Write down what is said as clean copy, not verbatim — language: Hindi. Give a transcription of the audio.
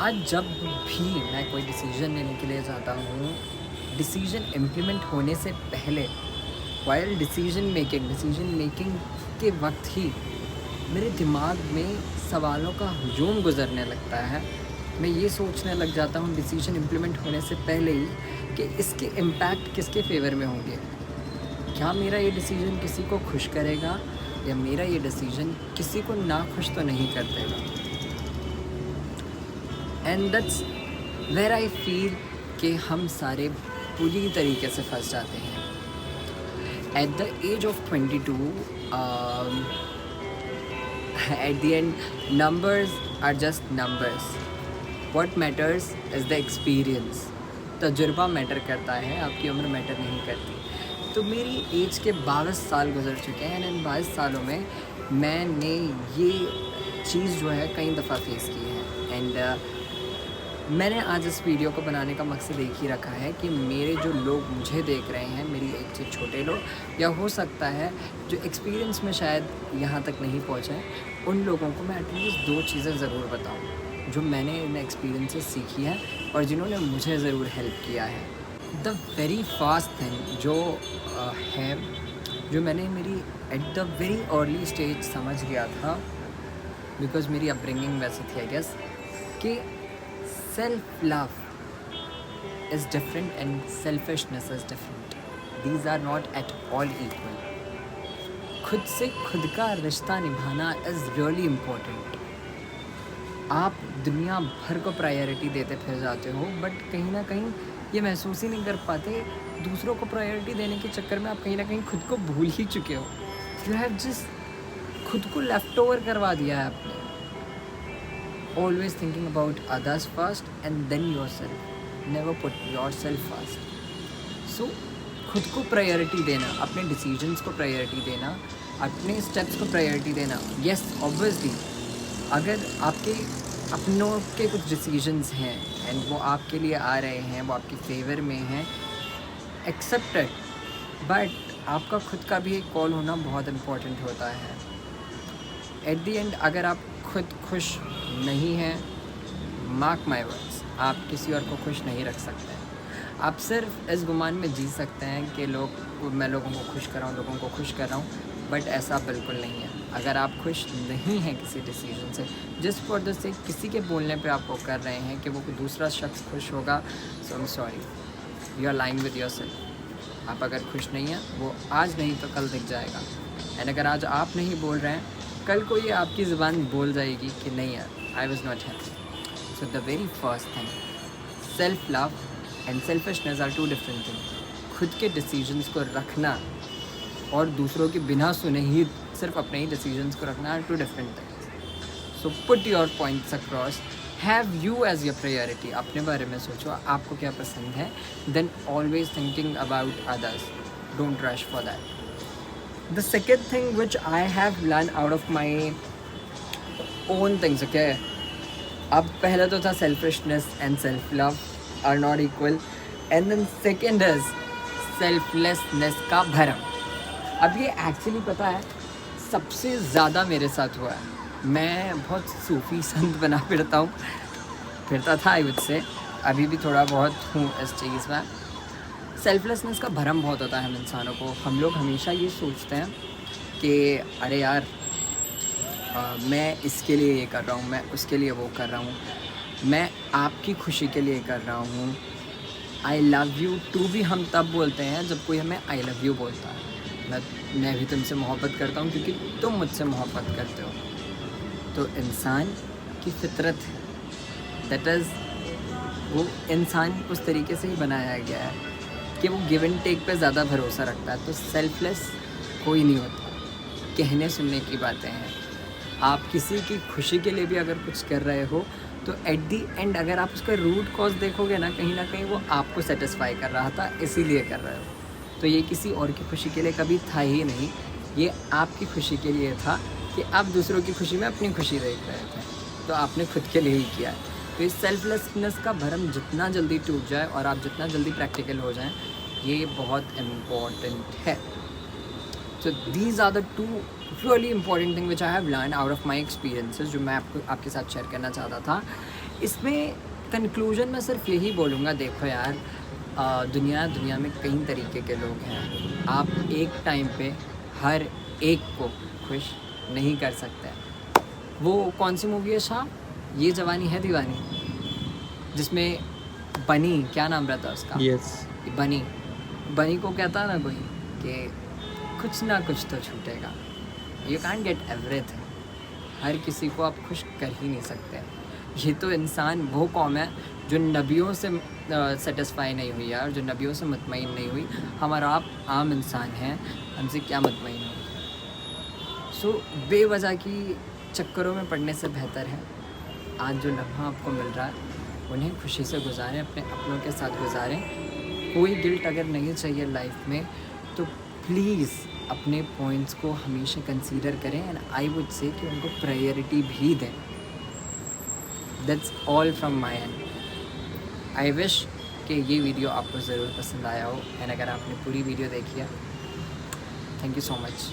आज जब भी मैं कोई डिसीज़न लेने के लिए जाता हूँ, डिसीज़न इम्प्लीमेंट होने से पहले वाइल डिसीज़न मेकिंग के वक्त ही मेरे दिमाग में सवालों का हुजूम गुजरने लगता है। मैं ये सोचने लग जाता हूँ डिसीज़न इम्प्लीमेंट होने से पहले ही कि इसके इम्पैक्ट किसके फ़ेवर में होंगे। क्या मेरा ये डिसीज़न किसी को खुश करेगा या मेरा ये डिसीज़न किसी को नाखुश तो नहीं कर देगा। And that's where I feel कि हम सारे पूरी तरीके से फंस जाते हैं। At the age of 22 at the end, numbers are just numbers. What matters is the experience. तजुर्बा मैटर करता है, आपकी उम्र मैटर नहीं करती। तो मेरी एज के 22 साल गुजर चुके हैं, इन 22 सालों में मैंने ये चीज़ जो है कई दफ़ा फेस की है। एंड मैंने आज इस वीडियो को बनाने का मकसद एक ही रखा है कि मेरे जो लोग मुझे देख रहे हैं, मेरी एज से छोटे लोग, या हो सकता है जो एक्सपीरियंस में शायद यहाँ तक नहीं पहुँचे, उन लोगों को मैं एटलीस्ट 2 चीज़ें ज़रूर बताऊँ जो मैंने इन एक्सपीरियंसेस सीखी है और जिन्होंने मुझे ज़रूर हेल्प किया है। द वेरी फास्ट थिंग जो है, जो मैंने मेरी at the very early stage समझ गया था, बिकॉज मेरी अपब्रिंगिंग वैसी थी आई गेस, कि self love is different and selfishness is different. These are not at all equal. खुद से खुद का रिश्ता निभाना is really important. आप दुनिया भर को प्रायोरिटी देते फिर जाते हो, बट कहीं ना कहीं ये महसूस ही नहीं कर पाते, दूसरों को प्रायोरिटी देने के चक्कर में आप कहीं ना कहीं खुद को भूल ही चुके हो। यू हैव जस्ट खुद को लेफ्ट ओवर करवा दिया है आपने। Always thinking about others first and then yourself. Never put yourself first. So, खुद को प्रायोरिटी देना, अपने डिसीजंस को प्रायोरिटी देना, अपने स्टेप्स को प्रायोरिटी देना। Yes, obviously, अगर आपके अपनों के कुछ डिसीजंस हैं एंड वो आपके लिए आ रहे हैं, वो आपके फेवर में हैं, एक्सेप्टेड, बट आपका खुद का भी एक कॉल होना बहुत इम्पोर्टेंट होता है। एट द एंड अगर आप खुद खुश नहीं हैं, मार्क माई वर्ड्स, आप किसी और को खुश नहीं रख सकते हैं। आप सिर्फ इस गुमान में जी सकते हैं कि मैं लोगों को खुश कर रहा हूँ, लोगों को खुश कर रहा हूँ, बट ऐसा बिल्कुल नहीं है। अगर आप खुश नहीं हैं किसी डिसीजन से, जस्ट फॉर द सेक किसी के बोलने पे आप वो कर रहे हैं कि वो दूसरा शख्स खुश होगा, so I am sorry, you are lying with yourself. आप अगर खुश नहीं हैं, वो आज नहीं तो कल दिख जाएगा। एंड अगर आज आप नहीं बोल रहे हैं, कल को ये आपकी ज़ुबान बोल जाएगी कि नहीं यार, I was not happy. So the very first thing, self love and selfishness are 2 different thing. खुद के डिसीजंस को रखना और दूसरों के बिना सुने ही सिर्फ अपने ही डिसीजंस को रखना are 2 different things. So put your points across, have you as your priority. अपने बारे में सोचो, आपको क्या पसंद है, then always thinking about others, don't rush for that. The second thing which I have learned out of my own things, okay? अब पहला तो था selfishness and self-love are not equal, and then second is selflessness का भरम। अब ये एक्चुअली पता है सबसे ज़्यादा मेरे साथ हुआ है। मैं बहुत सूफी संत बना फिरता था आई वुड से, अभी भी थोड़ा बहुत हूँ इस चीज़ में। सेल्फलेसनेस का भरम बहुत होता है हम इंसानों को। हम लोग हमेशा ये सोचते हैं कि अरे यार, मैं इसके लिए ये कर रहा हूँ, मैं उसके लिए वो कर रहा हूँ, मैं आपकी खुशी के लिए कर रहा हूँ। आई लव यू टू भी हम तब बोलते हैं जब कोई हमें आई लव यू बोलता है। मैं भी तुमसे मोहब्बत करता हूँ क्योंकि तुम मुझसे मोहब्बत करते हो। तो इंसान की फितरत है, दैट इज़, वो इंसान उस तरीके से ही बनाया गया है कि वो गिव एंड टेक पे ज़्यादा भरोसा रखता है। तो सेल्फलेस कोई नहीं होता, कहने सुनने की बातें हैं। आप किसी की खुशी के लिए भी अगर कुछ कर रहे हो, तो एट दी एंड अगर आप उसका रूट कॉज देखोगे ना कहीं वो आपको सेटिस्फाई कर रहा था, इसीलिए कर रहे हो। तो ये किसी और की खुशी के लिए कभी था ही नहीं, ये आपकी खुशी के लिए था कि आप दूसरों की खुशी में अपनी खुशी देख रहे थे, तो आपने खुद के लिए ही किया है। तो इस सेल्फलेसनेस का भरम जितना जल्दी टूट जाए और आप जितना जल्दी प्रैक्टिकल हो जाएं, ये बहुत इम्पॉर्टेंट है। So these are the 2 really important thing which I have learn out of my experiences, जो मैं आपके साथ शेयर करना चाहता था। इसमें कंक्लूजन में सिर्फ यही बोलूँगा, देखो यार, दुनिया में कई तरीके के लोग हैं। आप एक टाइम पे हर एक को खुश नहीं कर सकते। वो कौन सी मूवी है शाह, ये जवानी है दीवानी, जिसमें बनी, क्या नाम रहता है उसका? बनी को कहता है ना कोई कि कुछ ना कुछ तो छूटेगा। You can't get everything. हर किसी को आप खुश कर ही नहीं सकते। ये तो इंसान, वो कौम है जो नबियों से सेटिस्फाई नहीं हुई यार, जो नबियों से मुतमईन नहीं हुई। हमारा आप आम इंसान हैं, हमसे क्या मुतमईन हो। सो बेवजह की चक्करों में पड़ने से बेहतर है आज जो लम्हा आपको मिल रहा है उन्हें खुशी से गुजारें, अपने अपनों के साथ गुजारें। कोई गिल्ट अगर नहीं चाहिए लाइफ में तो प्लीज़ अपने पॉइंट्स को हमेशा कंसीडर करें, एंड आई वुड से कि उनको प्रायोरिटी भी दें। That's all from my and. I wish कि ये वीडियो आपको ज़रूर पसंद आया हो, एंड अगर आपने पूरी वीडियो देखी है, थैंक यू सो मच।